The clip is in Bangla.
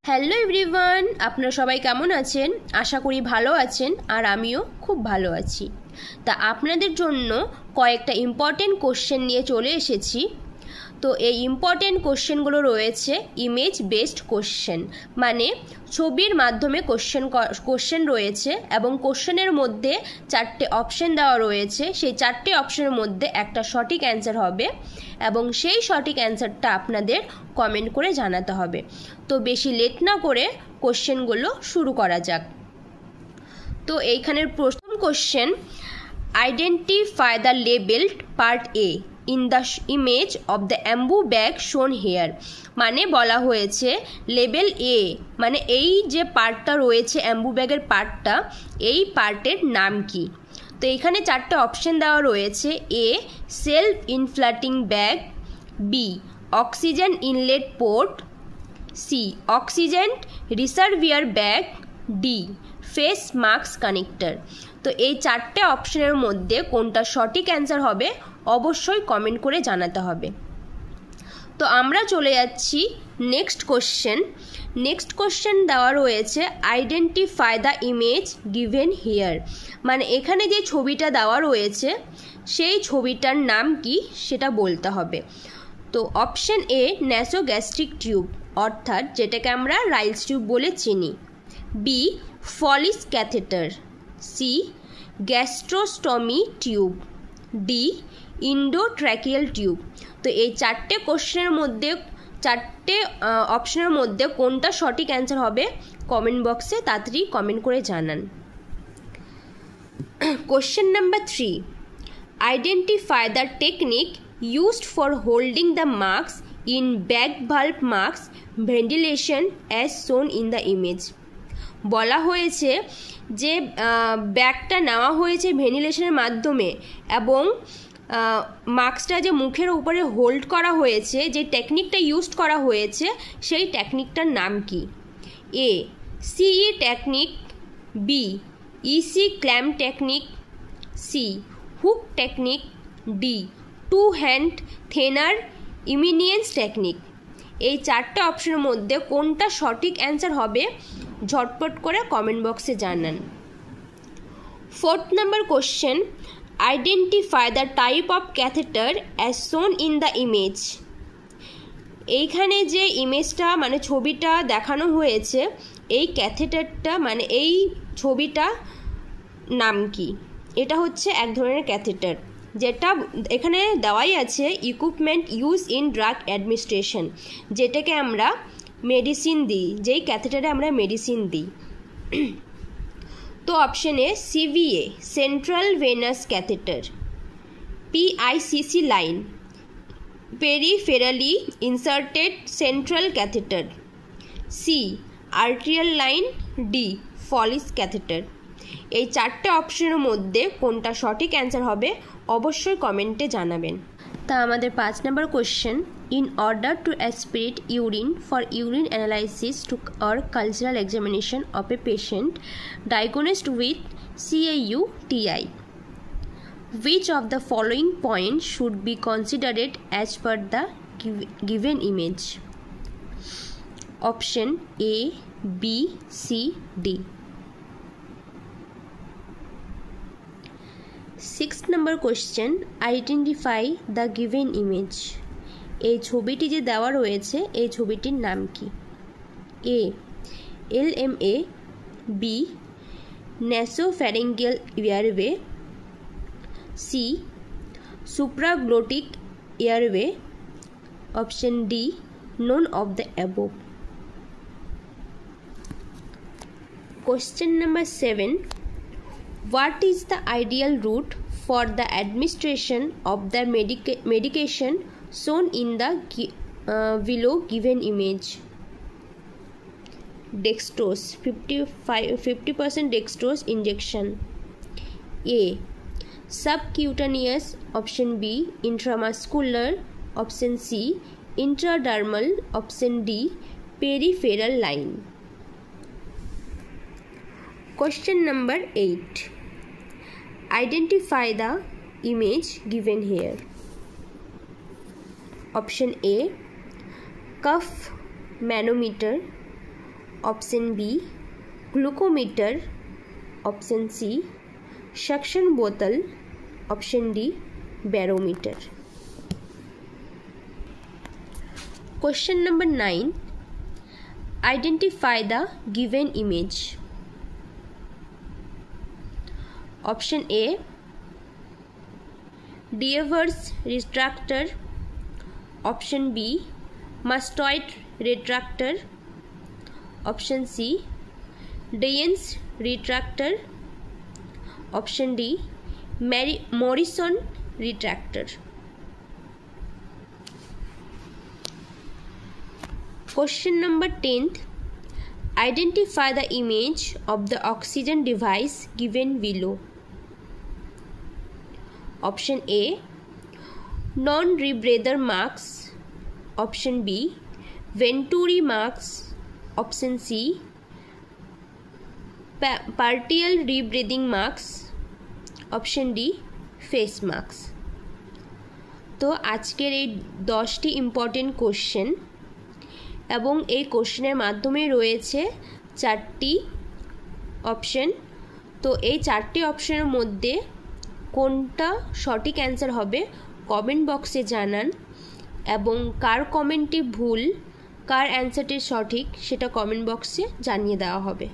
হ্যালো এভরিওয়ান, আপনারা সবাই কেমন আছেন? আশা করি ভালো আছেন, আর আমিও খুব ভালো আছি। তা আপনাদের জন্য কয়েকটা ইম্পর্টেন্ট কোশ্চেন নিয়ে চলে এসেছি। তো এই ইম্পর্টেন্ট কোশ্চেনগুলো রয়েছে ইমেজ বেসড কোশ্চেন, মানে ছবির মাধ্যমে কোশ্চেন রয়েছে এবং কোশ্চেনের মধ্যে 4টে অপশন দেওয়া রয়েছে। সেই 4টে অপশনের মধ্যে একটা সঠিক অ্যান্সার হবে এবং সেই সঠিক অ্যান্সারটা আপনাদের কমেন্ট করে জানাতে হবে। তো বেশি লেট না করে কোশ্চেনগুলো শুরু করা যাক। তো এইখানের প্রথম question, identify the labelled part A in the image of the ambu bag shown here. মানে বলা হয়েছে লেবেল এ, মানে এই যে পার্টটা রয়েছে অ্যাম্বু ব্যাগের পার্টটা, এই পার্টের নাম কি? তো এখানে 4টে অপশন দেওয়া রয়েছে। A, self inflating bag, B, oxygen inlet port, C, oxygen reservoir bag, D, face mask connector. তো এই 4টে অপশনের মধ্যে কোনটা সঠিক অ্যান্সার হবে অবশ্যই কমেন্ট করে জানাতে হবে। তো আমরা চলে যাচ্ছি নেক্সট কোশ্চেন দেওয়া রয়েছে identify the image given here. মানে এখানে যে ছবিটা দেওয়া রয়েছে সেই ছবিটার নাম কি সেটা বলতে হবে। তো অপশন এ, ন্যাসোগ্যাস্ট্রিক টিউব, অর্থাৎ যেটাকে আমরা রাইলস টিউব বলে চিনি। B, Foley's catheter, C, gastrostomy tube, D, endotracheal tube. তো এই 4টে অপশনের মধ্যে কোনটা সঠিক অ্যান্সার হবে কমেন্ট বক্সে তাড়াতাড়ি কমেন্ট করে জানান। Question number 3, identify the technique used for holding the marks in bag valve marks ventilation as shown in the image। বলা হয়েছে যে ব্যাগটা নেওয়া হয়েছে ভেন্টিলেশনের মাধ্যমে এবং মাস্কটা যে মুখের উপরে হোল্ড করা হয়েছে, যে টেকনিকটা ইউজ করা হয়েছে সেই টেকনিকটার নাম কি? A, CE technique, B, EC clamp technique, C, hook technique, D, two hand thenar eminence technique. এই 4টে অপশনের মধ্যে কোনটা সঠিক অ্যান্সার হবে ঝটপট করে কমেন্ট বক্সে জানান। 4th number question, identify the type of catheter as শোন ইন দ্য ইমেজ। এইখানে যে ইমেজটা মানে ছবিটা দেখানো হয়েছে, এই ক্যাথেটারটা মানে এই ছবিটা নাম কি? এটা হচ্ছে এক ধরনের ক্যাথেটার, যেটা এখানে দেওয়াই আছে equipment use in drug administration, যেটাকে আমরা মেডিসিন দিই, যেই ক্যাথেটারে আমরা মেডিসিন দিই। তো option A, CVA central venous catheter, PICC line, peripherally inserted central catheter, C, arterial line, D, Foley's catheter. এই 4টে অপশনের মধ্যে কোনটা সঠিক অ্যান্সার হবে অবশ্যই কমেন্টে জানাবেন। তা আমাদের 5 number question, in order to aspirate urine for urine analysis to or cultural examination of a patient diagnosed with CAUTI, which of the following points should be considered as per the given image? Option A, B, C, D. 6th number question, identify the given image। এই ছবিটি যে দেওয়া রয়েছে এই ছবিটির নাম কি? A, LMA, B, nasopharyngeal airway, C, supraglottic airway, option D, none of the above। Question number 7, what is the ideal route for the administration of the medication shown in the below given image? Dextrose, 50% dextrose injection. A, subcutaneous, option B, intramuscular, option C, intradermal, option D, peripheral line। Question number 8, identify the image given here। Option A, cuff manometer, option B glucometer, option C suction बोतल, option D barometer. Question number 9, identify the given image. Option A Deaver's retractor, option B mastoid retractor, option C Doyen's retractor, option D Morrison retractor. Question number 10, identify the image of the oxygen device given below. Option A non rebreather masks, option B venturi masks, option C partial rebreathing masks, option D face masks. तो आजकेर এই 10টি ইম্পর্টেন্ট কোশ্চেন এবং এই কোশ্চেনের মাধ্যমে রয়েছে 4টি অপশন। তো এই 4টি অপশনের মধ্যে কোনটা সঠিক অ্যান্সার হবে কমেন্ট বক্সে জানান, এবং কার কমেন্টটি ভুল, কার অ্যান্সারটি সঠিক সেটা কমেন্ট বক্সে জানিয়ে দেওয়া হবে।